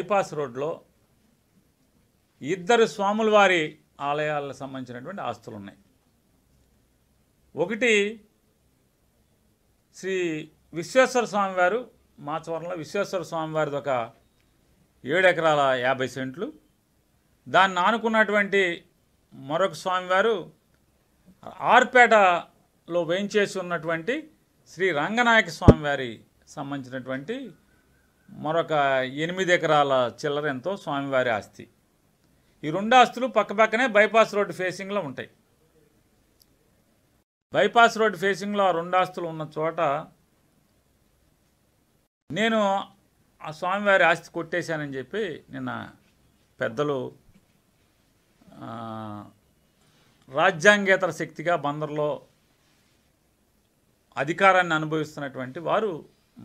Bypass రోడ్లో ఇద్దరు స్వాముల వారి ఆలయాలకు సంబంధించినటువంటి ఆస్తులు ఉన్నాయి. ఒకటి శ్రీ విశ్వేశ్వర స్వామి వారు మాచవరంలో విశ్వేశ్వర స్వామి వారిది ఒక 7 ఎకరాల 50 సెంట్లు. దాన్ని ఆనుకున్నటువంటి మరొక స్వామివారు ఆర్పేటలో వేయించేసి ఉన్నటువంటి శ్రీ రంగనాయక స్వామివారి సంబంధించినటువంటి మరొక 8 ఎకరాల చిల్లర ఎంతో స్వామివారి ఆస్తి. ఈ 2 ఆస్తులు పక్కపక్కనే బైపాస్ రోడ్డు ఫేసింగ్లో ఉంటాయి. బైపాస్ రోడ్డు ఫేసింగ్లో ఆ 2 ఆస్తులు ఉన్న చోట నేను ఆ స్వామివారి ఆస్తి కొట్టేశానని చెప్పి నిన్న పెద్దలు రాజ్యాంగేతర శక్తిగా బందర్లో అధికారాన్ని అనుభవిస్తున్నటువంటి వారు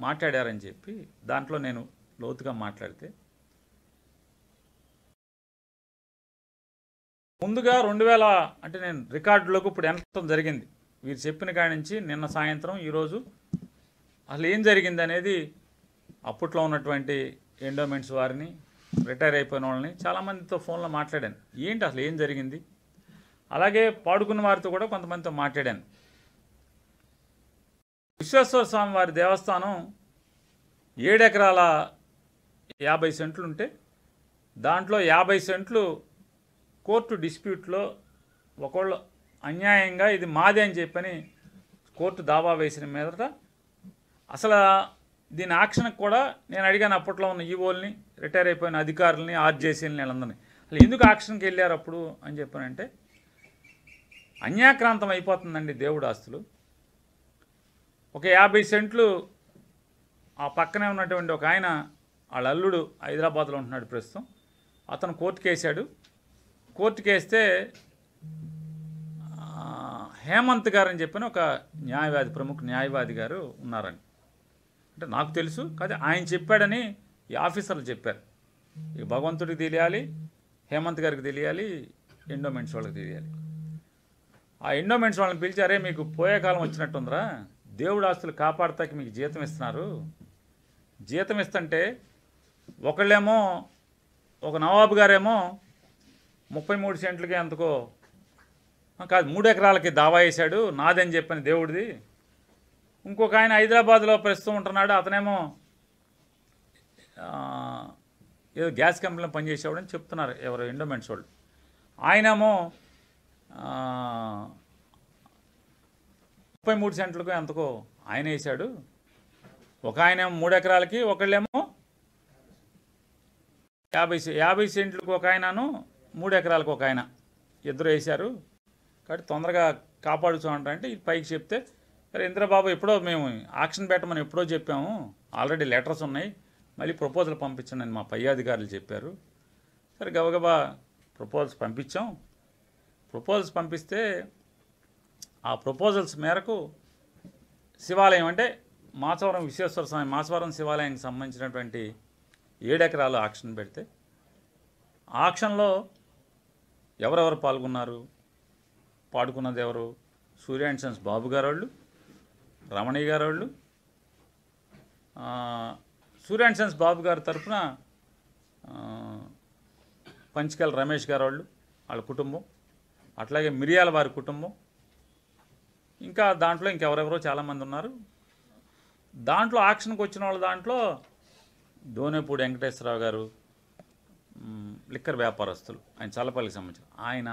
మాట్లాడారని చెప్పి దాంట్లో నేను లోతుగా మాట్లాడితే, ముందుగా 2000 అంటే నేను రికార్డులోకి ఇప్పుడు ఎంటడం జరిగింది. వీరు చెప్పిన కాడి నుంచి నిన్న సాయంత్రం ఈరోజు అసలు ఏం జరిగింది అనేది అప్పట్లో ఉన్నటువంటి ఎండోమెంట్స్ వారిని, రిటైర్ అయిపోయిన వాళ్ళని చాలామందితో ఫోన్లో మాట్లాడాను. ఏంటి అసలు ఏం జరిగింది, అలాగే పాడుకున్న వారితో కూడా కొంతమందితో మాట్లాడాను. విశ్వేశ్వర స్వామి వారి దేవస్థానం 7 ఎకరాల 50 సెంట్లు ఉంటే దాంట్లో 50 సెంట్లు కోర్టు డిస్ప్యూట్లో ఒకళ్ళు అన్యాయంగా ఇది మాదే అని చెప్పని కోర్టు దావా వేసిన మీదట అసలు దీని ఆక్షన్కి కూడా నేను అడిగాను అప్పట్లో ఉన్న ఈవోల్ని, రిటైర్ అయిపోయిన అధికారులని, ఆర్జేసీలని, వీళ్ళందరినీ అసలు ఎందుకు ఆక్షన్కి వెళ్ళారు అప్పుడు అని చెప్పానంటే, అన్యాక్రాంతం అయిపోతుందండి దేవుడు ఆస్తులు. ఒక 50 సెంట్లు ఆ పక్కనే ఉన్నటువంటి ఒక ఆయన, వాళ్ళ అల్లుడు హైదరాబాద్లో ఉంటున్నాడు ప్రస్తుతం, అతను కోర్టుకు వేసాడు. కోర్టుకు వేస్తే హేమంత్ గారు అని చెప్పిన ఒక న్యాయవాది, ప్రముఖ న్యాయవాది గారు ఉన్నారని అంటే నాకు తెలుసు. కాదు ఆయన చెప్పాడని ఈ ఆఫీసర్లు చెప్పారు. ఇక భగవంతుడికి తెలియాలి, హేమంత్ గారికి తెలియాలి, ఎండోమెంట్స్ వాళ్ళకి తెలియాలి. ఆ ఎండోమెంట్స్ వాళ్ళని పిలిచి, అరే మీకు పోయే కాలం వచ్చినట్టుందిరా, దేవుడు ఆస్తులు కాపాడతాకి మీకు జీతం ఇస్తున్నారు. జీతం ఇస్తుంటే ఒకళ్ళేమో ఒక నవాబు గారేమో 33 సెంట్లకి ఎంతకో కాదు 3 ఎకరాలకి దావా వేశాడు, నాదని చెప్పని దేవుడిది. ఇంకొక ఆయన హైదరాబాద్లో ప్రస్తుతం ఉంటున్నాడు, అతనేమో ఏదో గ్యాస్ కంపెనీలో పనిచేసేవాడని చెప్తున్నారు ఎవరు ఎండోమెంట్స్ వాళ్ళు. ఆయనేమో 33 సెంట్లకు ఎంతకో ఆయన వేశాడు. ఒక ఆయనేమో 3 ఎకరాలకి, ఒకళ్ళేమో 50 సెంట్లకు ఒక ఆయనను, 3 ఎకరాలకు ఒక ఆయన, ఇద్దరు వేశారు. కాబట్టి తొందరగా కాపాడుచు అంటే ఇది పైకి చెప్తే, సరే ఇంద్రబాబు ఎప్పుడో మేము ఆక్షన్ పెట్టమని ఎప్పుడో చెప్పాము, ఆల్రెడీ లెటర్స్ ఉన్నాయి, మళ్ళీ ప్రపోజల్ పంపించండి అని మా పై అధికారులు చెప్పారు. సరే గబగబా ప్రపోజల్స్ పంపించాం. ప్రపోజల్స్ పంపిస్తే ఆ ప్రపోజల్స్ మేరకు శివాలయం అంటే మాచవరం విశ్వేశ్వర స్వామి మాచవరం శివాలయానికి సంబంధించినటువంటి 7 ఎకరాలు ఆక్షన్ పెడితే, ఆక్షన్లో ఎవరెవరు పాల్గొన్నారు, పాడుకున్నది ఎవరు, సూర్య అండ్ సన్స్ బాబు గారు వాళ్ళు, రమణయ్య గారు వాళ్ళు, సూర్య అండ్ సన్స్ బాబు గారి తరఫున పంచకల్ రమేష్ గారు వాళ్ళు, వాళ్ళ కుటుంబం, అట్లాగే మిరియాల వారి కుటుంబం, ఇంకా దాంట్లో ఇంకెవరెవరో చాలామంది ఉన్నారు. దాంట్లో ఆక్షన్కి వచ్చిన వాళ్ళ దాంట్లో దోనేపూడి వెంకటేశ్వరరావు గారు, లిక్కర్ వ్యాపారస్తులు, ఆయన చల్లపల్లికి సంబంధించిన ఆయన,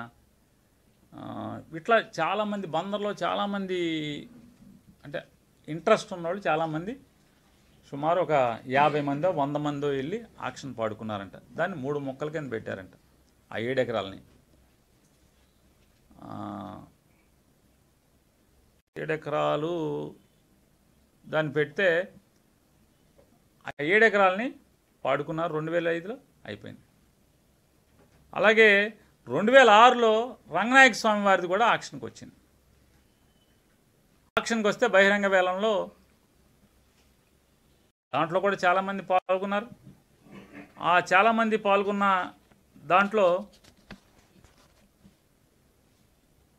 ఇట్లా చాలామంది బందర్లో చాలామంది అంటే ఇంట్రెస్ట్ ఉన్నవాళ్ళు చాలామంది, సుమారు ఒక 50 మందో 100 మందో వెళ్ళి ఆక్షన్ పాడుకున్నారంట. దాన్ని 3 ముక్కల కింద పెట్టారంట ఆ 7 ఎకరాలని. 7 ఎకరాలు దాన్ని పెడితే ఆ 7 ఎకరాలని పాడుకున్నారు. 2005లో అయిపోయింది. అలాగే 2006లో రంగనాయక స్వామి వారిది కూడా ఆక్షన్కి వచ్చింది. ఆక్షన్కి వస్తే బహిరంగ వేలంలో దాంట్లో కూడా చాలామంది పాల్గొన్నారు. ఆ చాలామంది పాల్గొన్న దాంట్లో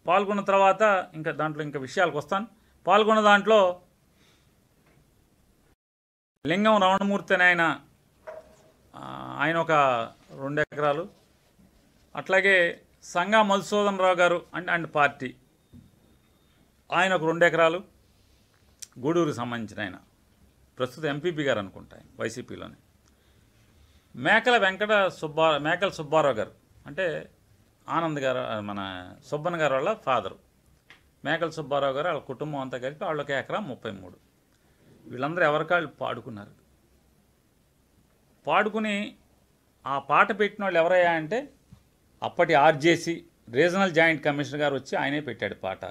పాల్గొన్న తర్వాత ఇంకా విషయాలకు వస్తాను. పాల్గొన్న దాంట్లో లింగం రమణమూర్తి అని ఆయన ఆయన ఒక 2 ఎకరాలు. అట్లాగే సంగా మధుసూదన్ రావు గారు అండ్ పార్టీ, ఆయన ఒక 2 ఎకరాలు, గూడూరుకు సంబంధించిన ఆయన, ప్రస్తుత ఎంపీపీ గారు అనుకుంటా వైసీపీలోని. మేకల సుబ్బారావు గారు అంటే ఆనంద్ గారు, మన సుబ్బన్ గారు వాళ్ళ ఫాదరు. మేకల సుబ్బారావు గారు వాళ్ళ కుటుంబం అంతా కలిపి వాళ్ళకి 1 ఎకరా 33. వీళ్ళందరూ ఎవరికాళ్ళు పాడుకున్నారు. పాడుకుని ఆ పాట పెట్టిన వాళ్ళు ఎవరయ్యా అంటే అప్పటి ఆర్జేసీ రీజనల్ జాయింట్ కమిషనర్ గారు వచ్చి ఆయనే పెట్టాడు పాట.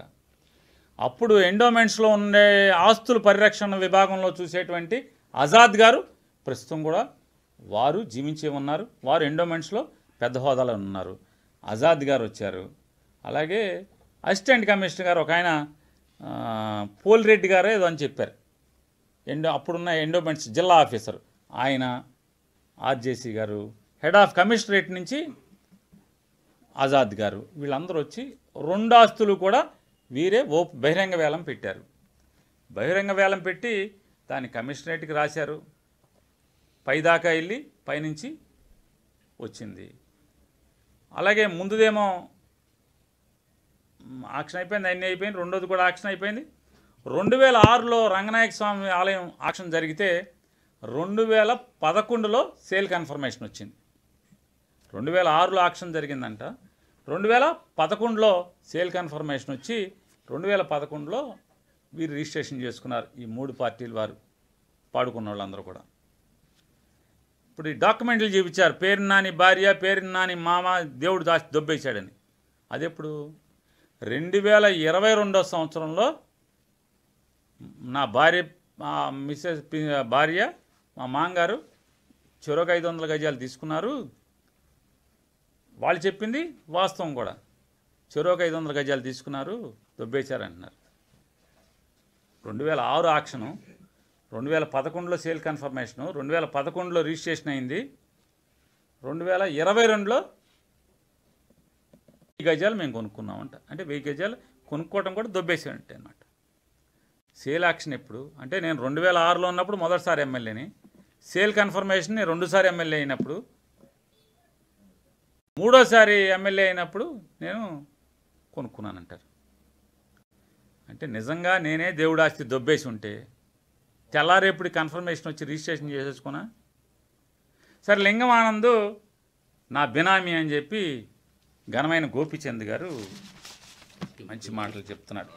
అప్పుడు ఎండోమెంట్స్లో ఉండే ఆస్తుల పరిరక్షణ విభాగంలో చూసేటువంటి ఆజాద్ గారు ప్రస్తుతం కూడా వారు జీవించే ఉన్నారు. వారు ఎండోమెంట్స్లో పెద్ద హోదాలో ఉన్నారు. ఆజాద్ గారు వచ్చారు. అలాగే అసిస్టెంట్ కమిషనర్ గారు ఒక ఆయన పోలిరెడ్డి గారు ఏదో అని చెప్పారు, అప్పుడున్న ఎండోమెంట్స్ జిల్లా ఆఫీసర్ ఆయన, ఆర్జేసీ గారు, హెడ్ ఆఫ్ కమిషనరేట్ నుంచి ఆజాద్ గారు, వీళ్ళందరూ వచ్చి 2 ఆస్తులు కూడా వీరే బహిరంగ వేలం పెట్టారు. బహిరంగ వేలం పెట్టి దాన్ని కమిషనరేట్కి రాశారు. పైదాకా వెళ్ళి పైనుంచి వచ్చింది. అలాగే ముందుదేమో ఆక్షన్ అయిపోయింది, అన్నీ అయిపోయింది. రెండోది కూడా ఆక్షన్ అయిపోయింది. 2006లో రంగనాయక స్వామి ఆలయం ఆక్షన్ జరిగితే 2011లో సేల్ కన్ఫర్మేషన్ వచ్చింది. 2006లో ఆక్షన్ జరిగిందంట, 2011లో సేల్ కన్ఫర్మేషన్ వచ్చి 2011లో వీరు రిజిస్ట్రేషన్ చేసుకున్నారు. ఈ 3 పార్టీలు వారు పాడుకున్న వాళ్ళందరూ కూడా. ఇప్పుడు ఈ డాక్యుమెంట్లు చూపించారు, పేరు నాని భార్య, పేరు నాని మామ, దేవుడు దాచి దొబ్బేశాడని. అదెప్పుడు 2022 సంవత్సరంలో నా భార్య, మిస్సెస్ భార్య, మా మామగారు చెరొక 500 గజాలు తీసుకున్నారు. వాళ్ళు చెప్పింది వాస్తవం కూడా, చెరొక 500 గజాలు తీసుకున్నారు, దొబ్బేశారంటున్నారు. 2006 ఆక్షను, 2011లో సేల్ కన్ఫర్మేషను, 2011లో రిజిస్ట్రేషన్ అయింది, 2022లో 1000 గజాలు మేము కొనుక్కున్నామంట. అంటే 1000 గజాలు కొనుక్కోవడం కూడా దొబ్బేసేయంటే అన్నమాట. సేల్ యాక్షన్ ఎప్పుడు అంటే నేను 2006లో ఉన్నప్పుడు మొదటిసారి ఎమ్మెల్యేని, సేల్ కన్ఫర్మేషన్ 2సారి ఎమ్మెల్యే అయినప్పుడు, 3ఓసారి ఎమ్మెల్యే అయినప్పుడు నేను కొనుక్కున్నానంటారు. అంటే నిజంగా నేనే దేవుడు ఆస్తి దొబ్బేసి ఉంటే తెల్లారేపుడి కన్ఫర్మేషన్ వచ్చి రిజిస్ట్రేషన్ చేసేసుకున్నా. సరే, లింగం ఆనంద్ నా బినామీ అని చెప్పి ఘనమైన గోపిచంద్ గారు మంచి మాటలు చెప్తున్నాడు.